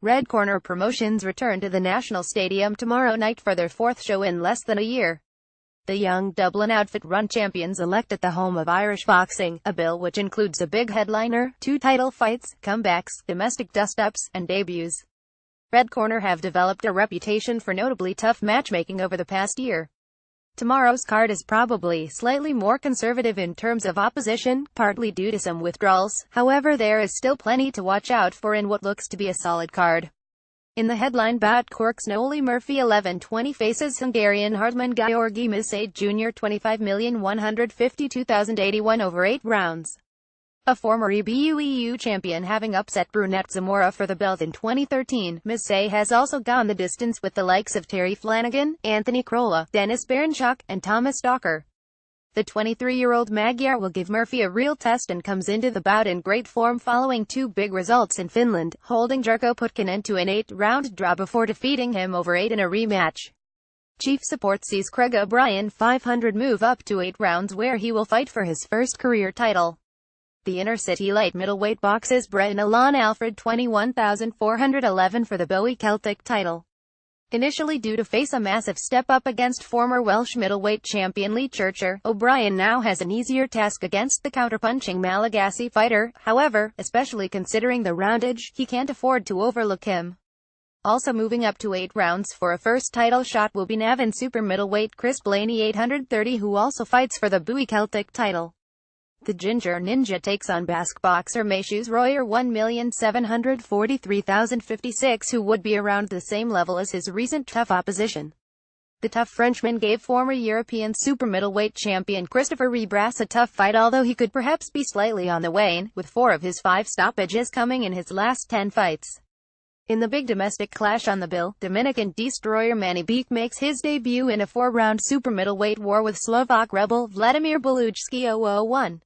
Red Corner Promotions return to the National Stadium tomorrow night for their fourth show in less than a year. The young Dublin outfit run champions-elect at the home of Irish boxing, a bill which includes a big headliner, 2 title fights, comebacks, domestic dust-ups, and debuts. Red Corner have developed a reputation for notably tough matchmaking over the past year. Tomorrow's card is probably slightly more conservative in terms of opposition, partly due to some withdrawals. However, there is still plenty to watch out for in what looks to be a solid card. In the headline bout, Cork's Noel Murphy 11-20 faces Hungarian Hartman Georgi Misate Jr. 25,152,081 over 8 rounds. A former EBU champion having upset brunette Zamora for the belt in 2013, Misate has also gone the distance with the likes of Terry Flanagan, Anthony Crolla, Dennis Baranchuk, and Thomas Docker. The 23-year-old Magyar will give Murphy a real test and comes into the bout in great form following 2 big results in Finland, holding Jarko Putkinen to an 8-round draw before defeating him over 8 in a rematch. Chief support sees Craig O'Brien 500 move up to 8 rounds where he will fight for his first career title. The inner-city light middleweight boxes Brendan Alon Alfred 21,411 for the Bowie Celtic title. Initially due to face a massive step-up against former Welsh middleweight champion Lee Churcher, O'Brien now has an easier task against the counterpunching Malagasy fighter. However, especially considering the roundage, he can't afford to overlook him. Also moving up to 8 rounds for a first title shot will be Navan super middleweight Chris Blaney 830 who also fights for the Bowie Celtic title. The Ginger Ninja takes on Basque boxer Macius Royer 1,743,056 who would be around the same level as his recent tough opposition. The tough Frenchman gave former European super middleweight champion Christopher Rebras a tough fight, although he could perhaps be slightly on the wane, with 4 of his 5 stoppages coming in his last 10 fights. In the big domestic clash on the bill, Dominican destroyer Manny Beek makes his debut in a 4-round super middleweight war with Slovak rebel Vladimir Belujski 001.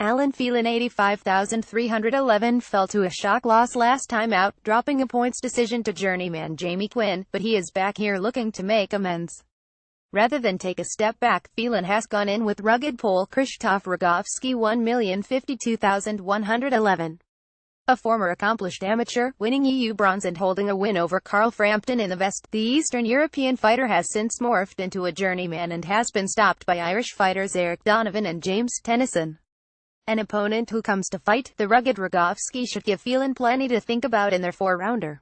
Alan Phelan 85,311 fell to a shock loss last time out, dropping a points decision to journeyman Jamie Quinn, but he is back here looking to make amends. Rather than take a step back, Phelan has gone in with rugged Pole Krzysztof Rogowski 1,052,111. A former accomplished amateur, winning EU bronze and holding a win over Carl Frampton in the vest, the Eastern European fighter has since morphed into a journeyman and has been stopped by Irish fighters Eric Donovan and James Tennyson. An opponent who comes to fight, the rugged Rogowski should give Phelan plenty to think about in their 4-rounder.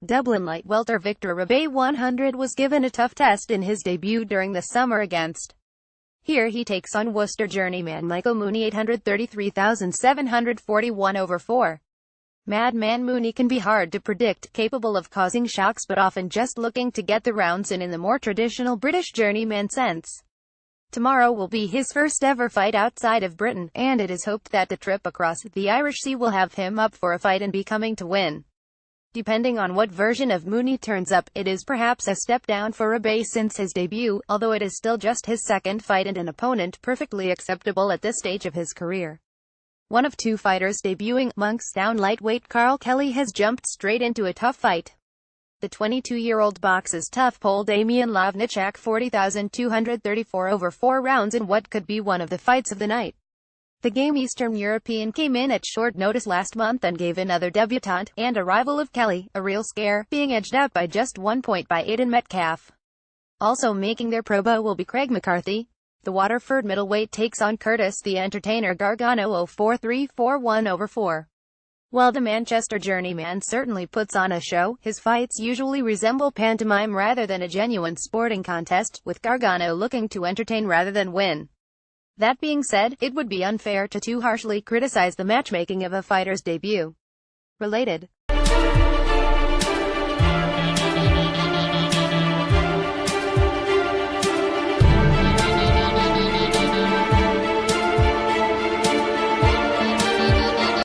Dublin light welter Victor Rebay 100 was given a tough test in his debut during the summer against. Here he takes on Worcester journeyman Michael Mooney 833,741 over 4. Madman Mooney can be hard to predict, capable of causing shocks but often just looking to get the rounds in the more traditional British journeyman sense. Tomorrow will be his first ever fight outside of Britain, and it is hoped that the trip across the Irish Sea will have him up for a fight and be coming to win. Depending on what version of Mooney turns up, it is perhaps a step down for Rebay since his debut, although it is still just his second fight and an opponent perfectly acceptable at this stage of his career. One of 2 fighters debuting, Monkstown lightweight Carl Kelly has jumped straight into a tough fight. The 22-year-old boxes tough Pole Damian Lovnichak 40,234 over 4 rounds in what could be one of the fights of the night. The game Eastern European came in at short notice last month and gave another debutant, and a rival of Kelly, a real scare, being edged out by just 1 point by Aidan Metcalf. Also making their promo will be Craig McCarthy. The Waterford middleweight takes on Curtis the Entertainer Gargano 04341 over 4. While the Manchester journeyman certainly puts on a show, his fights usually resemble pantomime rather than a genuine sporting contest, with Gargano looking to entertain rather than win. That being said, it would be unfair to too harshly criticize the matchmaking of a fighter's debut. Related.